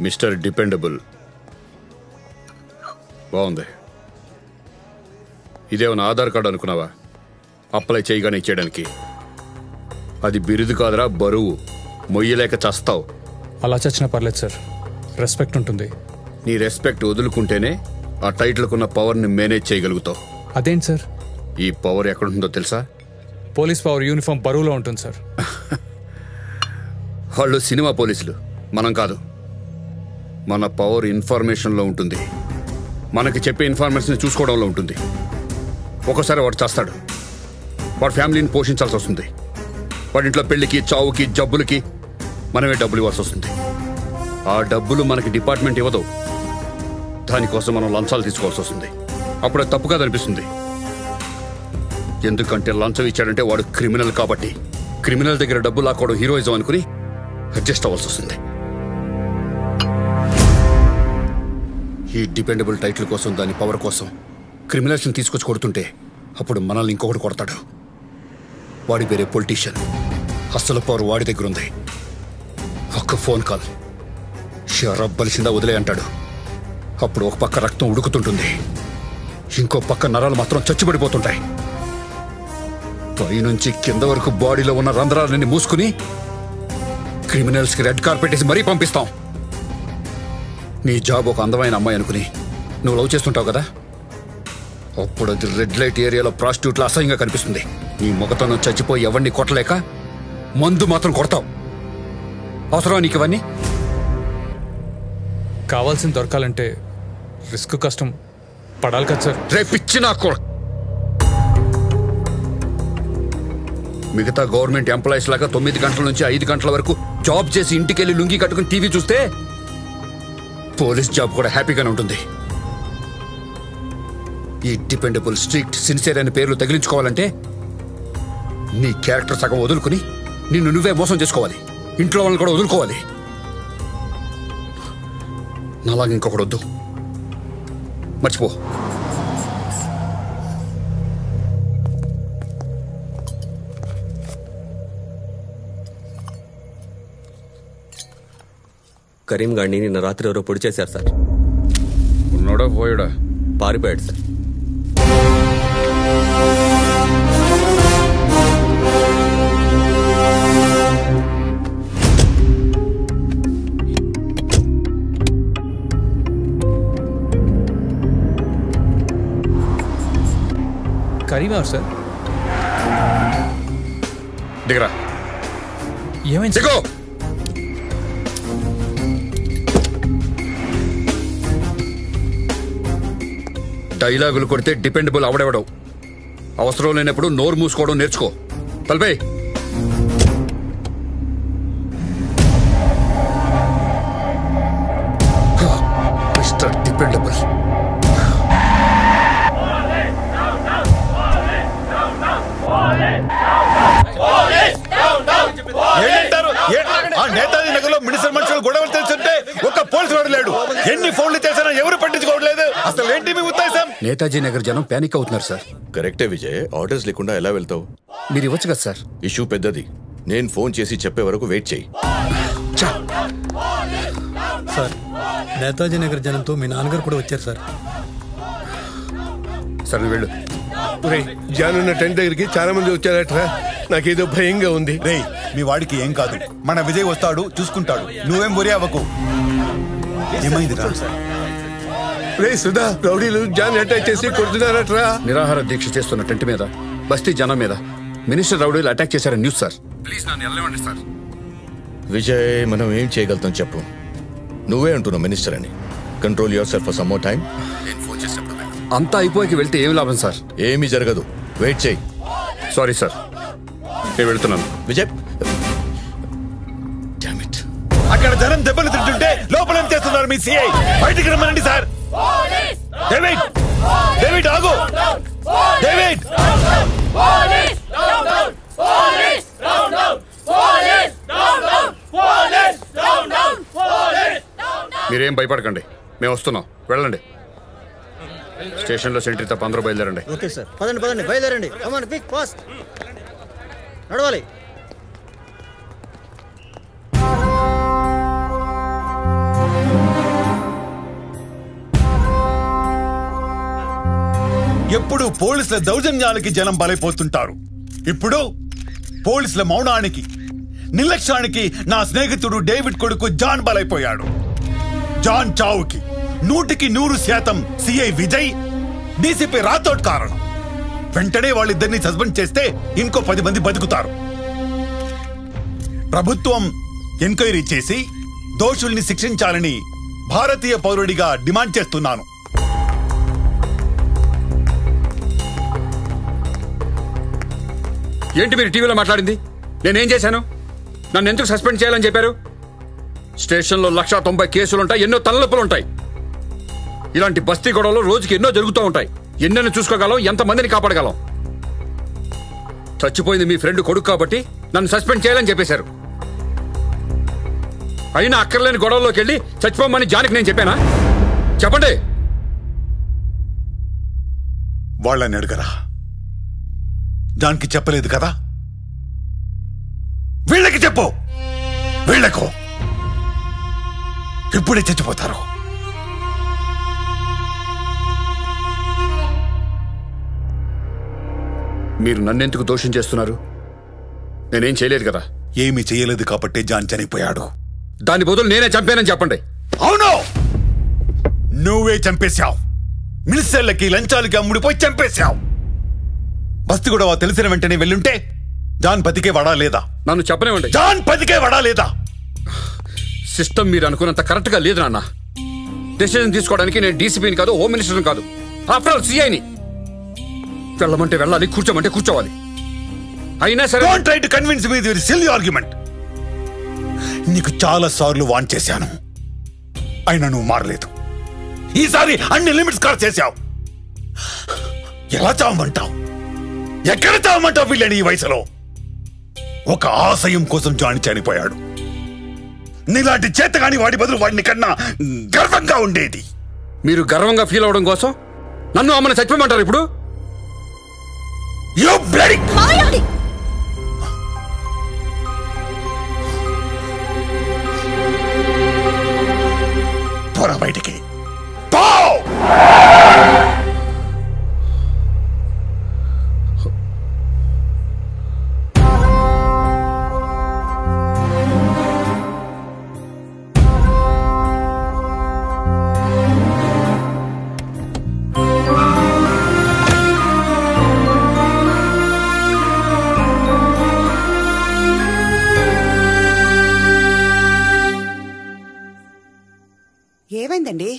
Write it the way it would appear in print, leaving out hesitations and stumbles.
Mister dependable. బాగుంది. ఇదేమన్నా Aadhaar card అనుకున్నావా అప్లై చేయగానే ఇచ్చేయడానికి? అది బిరుదు కాదురా, బరువు. మొయ్యలేక చస్తావు. అలా చచ్చినా పర్లేదు సార్, రెస్పెక్ట్ ఉంటుంది. నీ రెస్పెక్ట్ వదులుకుంటేనే ఆ టైటిల్కున్న పవర్ని మేనేజ్ చేయగలుగుతావు. అదేంటి సార్? ఈ పవర్ ఎక్కడుంటుందో తెలుసా? పోలీస్ పవర్ యూనిఫామ్ బరువులో ఉంటుంది సార్. వాళ్ళు సినిమా పోలీసులు, మనం కాదు. మన పవర్ ఇన్ఫర్మేషన్లో ఉంటుంది. మనకి చెప్పే ఇన్ఫర్మేషన్ చూసుకోవడంలో ఉంటుంది. ఒక్కోసారి వాడు చేస్తాడు, వాడి ఫ్యామిలీని పోషించాల్సి వస్తుంది. వాడి ఇంట్లో పెళ్లికి, చావుకి, జబ్బులకి మనమే డబ్బులు ఇవ్వాల్సి వస్తుంది. ఆ డబ్బులు మనకి డిపార్ట్మెంట్ ఇవ్వదు. దానికోసం మనం లంచాలు తీసుకోవాల్సి వస్తుంది. అప్పుడు అది తప్పు కాదనిపిస్తుంది. ఎందుకంటే లంచం ఇచ్చాడంటే వాడు క్రిమినల్ కాబట్టి. క్రిమినల్ దగ్గర డబ్బు లాక్కోవడం హీరోయిజం అనుకుని అడ్జస్ట్ అవ్వాల్సి వస్తుంది. ఈ డిపెండబుల్ టైటిల్ కోసం, దాని పవర్ కోసం క్రిమినల్స్ని తీసుకొచ్చి కొడుతుంటే అప్పుడు మనల్ని ఇంకొకటి కొడతాడు. వాడి పేరే పొలిటీషియన్. అసలు పవర్ వాడి దగ్గర ఉంది. ఒక్క ఫోన్ కాల్, షరబ్ బలిసిందా వదిలే అంటాడు. అప్పుడు ఒక పక్క రక్తం ఉడుకుతుంటుంది, ఇంకో పక్క నరాలు మాత్రం చచ్చిపడిపోతుంటాయి. పైనుంచి కింద వరకు బాడీలో ఉన్న రంధ్రాలన్నీ మూసుకుని క్రిమినల్స్కి రెడ్ కార్పెట్ వేసి మరీ పంపిస్తాం. నీ జాబ్ ఒక అందమైన అమ్మాయి అనుకుని నువ్వు లవ్ చేస్తుంటావు కదా, అప్పుడు అది రెడ్ లైట్ ఏరియాలో ప్రాస్టిట్యూట్లో అసహ్యంగా కనిపిస్తుంది. నీ మొగతనం చచ్చిపోయి ఎవరిని కొట్టలేక మందు మాత్రం కొడతావు. అవసరం నీకు ఇవన్నీ? కావాల్సింది దొరకాలంటే రిస్క్, కష్టం పడాలి కదా సార్. రేపిచ్చి నాకు మిగతా గవర్నమెంట్ ఎంప్లాయీస్ లాగా 9 గంటల నుంచి 5 గంటల వరకు జాబ్ చేసి ఇంటికెళ్ళి లుంగి కట్టుకుని టీవీ చూస్తే పోలీస్ జాబ్ కూడా హ్యాపీగానే ఉంటుంది. ఈ డిపెండబుల్, స్ట్రిక్ట్, సిన్సియర్ అనే పేర్లు తగిలించుకోవాలంటే నీ క్యారెక్టర్ సగం వదులుకుని నిన్ను నువ్వే మోసం చేసుకోవాలి. ఇంట్లో వాళ్ళని కూడా వదులుకోవాలి. నాలాగా ఇంకొకటి వద్దు, మర్చిపో. కరీం గాడిని నిన్న రాత్రి ఎవరో పొడి చేశారు సార్. ఉన్నాడా పోయాడా? పారిపోయాడు సార్. కరీం ఎవరు సార్? దిగరా. ఏమైంది? దిగో. డైలాగులు కొడితే డిపెండబుల్ అవడెవడవు. అవసరం లేనప్పుడు నోరు మూసుకోవడం నేర్చుకో. తలపై మిస్టర్ డిపెండబుల్. నేతాజీ నగర్ లో మినిస్టర్ మనుషులు గొడవలు తెలుసుంటే ఒక్క పోలీసు వాడు లేడు. ఎన్ని ఫోన్లు చేసినా ఎవరు పట్టించుకోవట్లేదు. అసలు ఏంటి మీ ఉద్దేశం? నేతాజీ నగర్ జనం ప్యానిక్ అవుతున్నారు సార్. కరెక్టే విజయ్, ఆర్డర్స్ లేకుండా ఎలా వెళ్తావు? మీరు ఇవ్వచ్చు కదా సార్. ఇష్యూ పెద్దది. నేను ఫోన్ చేసి చెప్పే వరకు వెయిట్ చేయి. సార్, నేతాజీ నగర్ జనంతో మీ నాన్నగారు కూడా వచ్చారు సార్. సరే వెళ్ళు. జానున్న టెంట్ దగ్గరికి చాలా మంది వచ్చారట్రా. నాకేదో భయంగా ఉంది. రేయ్, మీ వాడికి ఏం కాదు. మన విజయ్ వస్తాడు, చూసుకుంటాడు. నువ్వేం వరి అవ్వకు. ఏమైంది రే సుధా, రౌడీలు జాన్ అటాక్ చేసి కొడుతున్నారట్రా. నిరాహార దీక్ష చేస్తున్న టెంట్ మీద, బస్తీ జనం మీద మినిస్టర్ రౌడీలు అటాక్ చేశారని న్యూస్ సార్. ప్లీజ్ నన్ను వెళ్ళవండి సార్. విజయ్, మనం ఏం చేయగలుగుతాం చెప్పు? నువ్వే అంటున్నావు మినిస్టర్ అని. Control your self for some more time. నేను ఫోన్ చేసినప్పుడు అంతా అయిపోయి వెళ్తే ఏమి లాభం సార్? ఏమీ జరగదు, వెయిట్ చేయి. సారీ సార్, నేను వెళ్తున్నాను. విజయ్, అక్కడ జనం దెబ్బలు తింటుంటే లోపల ఏం చేస్తున్నారు మీ సిఐ? బయటికి రమ్మనండి సార్. డేవిడ్, డేవిడ్ ఆగు. డేవిడ్, మీరేం భయపడకండి, మేము వస్తున్నాం. వెళ్ళండి. స్టేషన్లో సెంట్రీ తప్ప అందరూ బయలుదేరండి. Okay sir. పదండి పదండి, బయలుదేరండి. కమాన్, క్విక్, ఫాస్ట్ నడవాలి. ఎప్పుడు పోలీసుల దౌర్జన్యాలకి జనం బలైపోతుంటారు. ఇప్పుడు పోలీసుల మౌనానికి, నిర్లక్ష్యానికి నా స్నేహితుడు డేవిడ్ కొడుకు జాన్ బలైపోయాడు. జాన్ చావుకి 100% సిఐ విజయ్, డీసీపీ రాథోడ్ కారణం. వెంటనే వాళ్ళిద్దరిని సస్పెండ్ చేస్తే ఇంకో 10 మంది బతుకుతారు. ప్రభుత్వం ఎంక్వైరీ చేసి దోషుల్ని శిక్షించాలని భారతీయ పౌరుడిగా డిమాండ్ చేస్తున్నాను. ఏంటి మీరు టీవీలో మాట్లాడింది? నేనేం చేశాను? నన్ను ఎందుకు సస్పెండ్ చేయాలని చెప్పారు? స్టేషన్లో 190 కేసులుంటాయి, ఎన్నో తలనొప్పులుంటాయి. ఇలాంటి బస్తీ గొడవలు రోజుకి ఎన్నో జరుగుతూ ఉంటాయి. ఎన్నెన్ని చూసుకోగలం, ఎంతమందిని కాపాడగలం? చచ్చిపోయింది మీ ఫ్రెండ్ కొడుకు కాబట్టి నన్ను సస్పెండ్ చేయాలని చెప్పేశారు. అయినా అక్కర్లేని గొడవల్లోకి వెళ్ళి చచ్చిపోమని జానికి నేను చెప్పానా? చెప్పండి. వాళ్ళని అడగరా? జాన్కి చెప్పలేదు కదా? వీళ్ళకి చెప్పు. వీళ్ళకు ఇప్పుడే చచ్చిపోతారు. మీరు నన్నెందుకు దోషం చేస్తున్నారు? నేనేం చేయలేదు కదా. ఏమీ చేయలేదు కాబట్టి జాన్ చనిపోయాడు. దాని బదులు నేనే చంపానని చెప్పండి. అవును, నువ్వే చంపేశావు. మినిస్టర్లకి లంచాలకి అమ్ముడిపోయి చంపేశావు. బస్తీ గొడవ తెలిసిన వెంటనే వెళ్ళుంటే జాన్ బతికే వడా లేదా? నన్ను చెప్పనివ్వండి. జాన్ బతికే వడా లేదా? సిస్టమ్ మీరు అనుకున్నంత కరెక్ట్ గా లేదు నాన్న. డెసిజన్ తీసుకోవడానికి నేను డీసీపీని కాదు, హోమ్ మినిస్టర్ని కాదు. ఆఫ్టర్ ఆల్ సిఐని. వెళ్ళమంటే వెళ్ళాలి, కూర్చోమంటే కూర్చోవాలి. అయినా సరే don't try to convince me with silly argument. నీకు చాలా సార్లు వార్న్ చేశాను, అయినా నువ్వు మారలేదు. ఈసారి అన్ని లిమిట్స్ క్రాస్ చేశావు. ఎలా చావమంటావు? ఎక్కడ చావమంటావు? వీళ్ళని ఈ వయసులో ఒక ఆశయం కోసం జాని చనిపోయాడు. నీలాంటి చేతగాని వాడి బదులు వాడిని కన్నా గర్వంగా ఉండేది. మీరు గర్వంగా ఫీల్ అవడం కోసం నన్ను అమ్మని చచ్చిపోమంటారు ఇప్పుడు? You bloody... పోరా బయటికి పో. ఏమైందండి?